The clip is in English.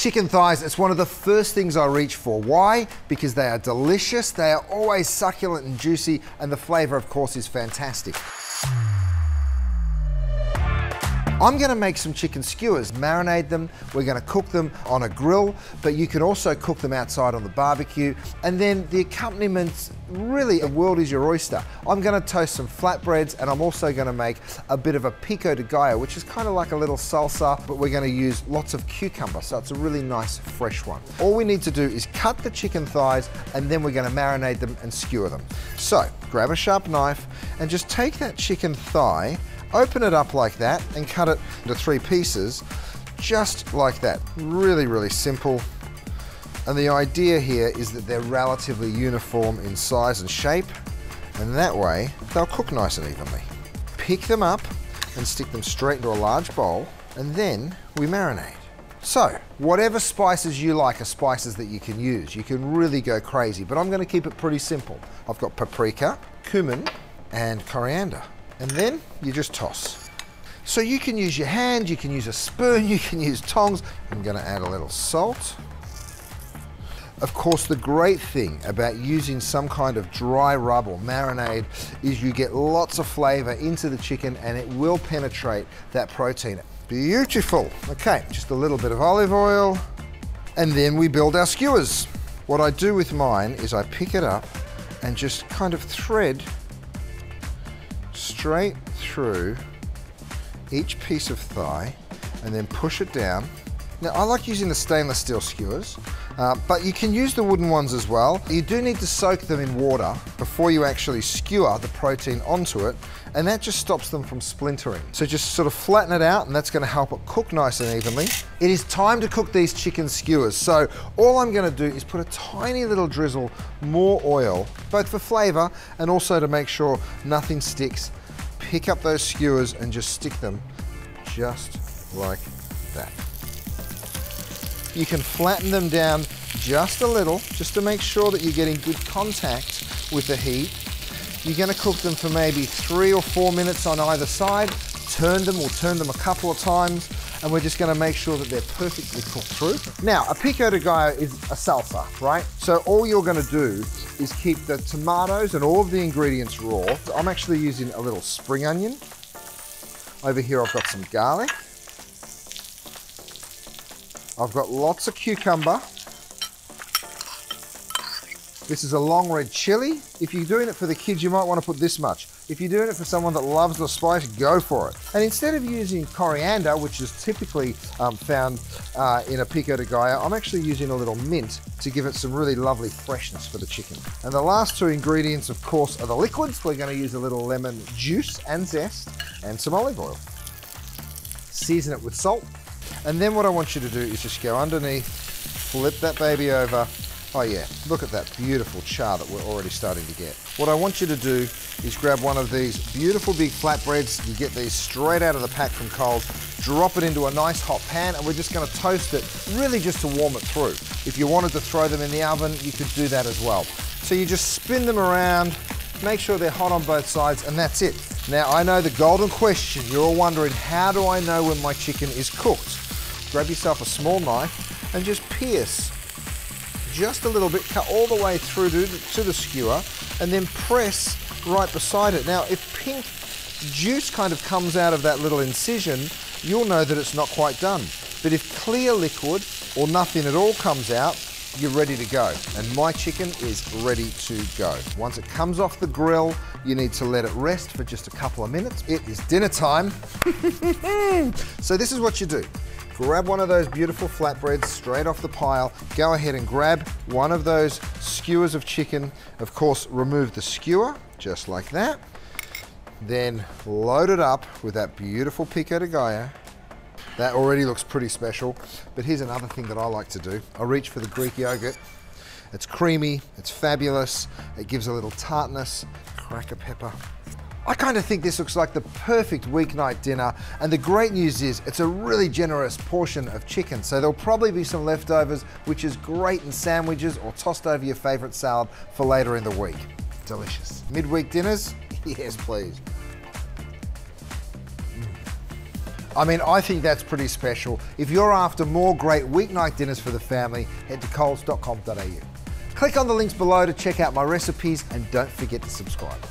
Chicken thighs, it's one of the first things I reach for. Why? Because they are delicious, they are always succulent and juicy, and the flavor, of course, is fantastic. I'm gonna make some chicken skewers, marinate them, we're gonna cook them on a grill, but you can also cook them outside on the barbecue, and then the accompaniment, really, the world is your oyster. I'm gonna toast some flatbreads, and I'm also gonna make a bit of a Pico de Gallo, which is kind of like a little salsa, but we're gonna use lots of cucumber, so it's a really nice, fresh one. All we need to do is cut the chicken thighs, and then we're gonna marinate them and skewer them. So, grab a sharp knife, and just take that chicken thigh, open it up like that and cut it into 3 pieces, just like that. Really, really simple. And the idea here is that they're relatively uniform in size and shape, and that way they'll cook nice and evenly. Pick them up and stick them straight into a large bowl, and then we marinate. So, whatever spices you like are spices that you can use. You can really go crazy, but I'm gonna keep it pretty simple. I've got paprika, cumin, and coriander. And then you just toss. So you can use your hand, you can use a spoon, you can use tongs. I'm gonna add a little salt. Of course, the great thing about using some kind of dry rub or marinade is you get lots of flavor into the chicken, and it will penetrate that protein. Beautiful. Okay, just a little bit of olive oil, and then we build our skewers. What I do with mine is I pick it up and just kind of thread straight through each piece of thigh and then push it down. Now, I like using the stainless steel skewers, but you can use the wooden ones as well. You do need to soak them in water before you actually skewer the protein onto it, and that just stops them from splintering. So just sort of flatten it out, and that's gonna help it cook nice and evenly. It is time to cook these chicken skewers. So all I'm gonna do is put a tiny little drizzle more oil, both for flavor and also to make sure nothing sticks. Pick up those skewers and just stick them just like that. You can flatten them down just a little, just to make sure that you're getting good contact with the heat. You're gonna cook them for maybe 3 or 4 minutes on either side. We'll turn them a couple of times, and we're just gonna make sure that they're perfectly cooked through. Now, a Pico de Gallo is a salsa, right? So all you're gonna do is keep the tomatoes and all of the ingredients raw. So I'm actually using a little spring onion. Over here I've got some garlic. I've got lots of cucumber. This is a long red chili. If you're doing it for the kids, you might want to put this much. If you're doing it for someone that loves the spice, go for it. And instead of using coriander, which is typically found in a Pico de Gallo, I'm actually using a little mint to give it some really lovely freshness for the chicken. And the last 2 ingredients, of course, are the liquids. We're going to use a little lemon juice and zest and some olive oil. Season it with salt. And then what I want you to do is just go underneath, flip that baby over. Oh yeah, look at that beautiful char that we're already starting to get. What I want you to do is grab one of these beautiful big flatbreads. You get these straight out of the pack from Coles, drop it into a nice hot pan, and we're just gonna toast it, really just to warm it through. If you wanted to throw them in the oven, you could do that as well. So you just spin them around, make sure they're hot on both sides, and that's it. Now, I know the golden question, you're all wondering, how do I know when my chicken is cooked? Grab yourself a small knife and just pierce just a little bit, cut all the way through to the skewer, and then press right beside it. Now, if pink juice kind of comes out of that little incision, you'll know that it's not quite done. But if clear liquid or nothing at all comes out, you're ready to go. And my chicken is ready to go. Once it comes off the grill, you need to let it rest for just a couple of minutes. It is dinner time. So this is what you do. Grab one of those beautiful flatbreads straight off the pile. Go ahead and grab one of those skewers of chicken. Of course, remove the skewer, just like that. Then load it up with that beautiful Pico de Gallo. That already looks pretty special. But here's another thing that I like to do. I reach for the Greek yogurt. It's creamy, it's fabulous. It gives a little tartness, cracker pepper. I kind of think this looks like the perfect weeknight dinner, and the great news is it's a really generous portion of chicken, so there'll probably be some leftovers, which is great in sandwiches or tossed over your favorite salad for later in the week. Delicious. Midweek dinners? Yes, please. I mean, I think that's pretty special. If you're after more great weeknight dinners for the family, head to coles.com.au. Click on the links below to check out my recipes and don't forget to subscribe.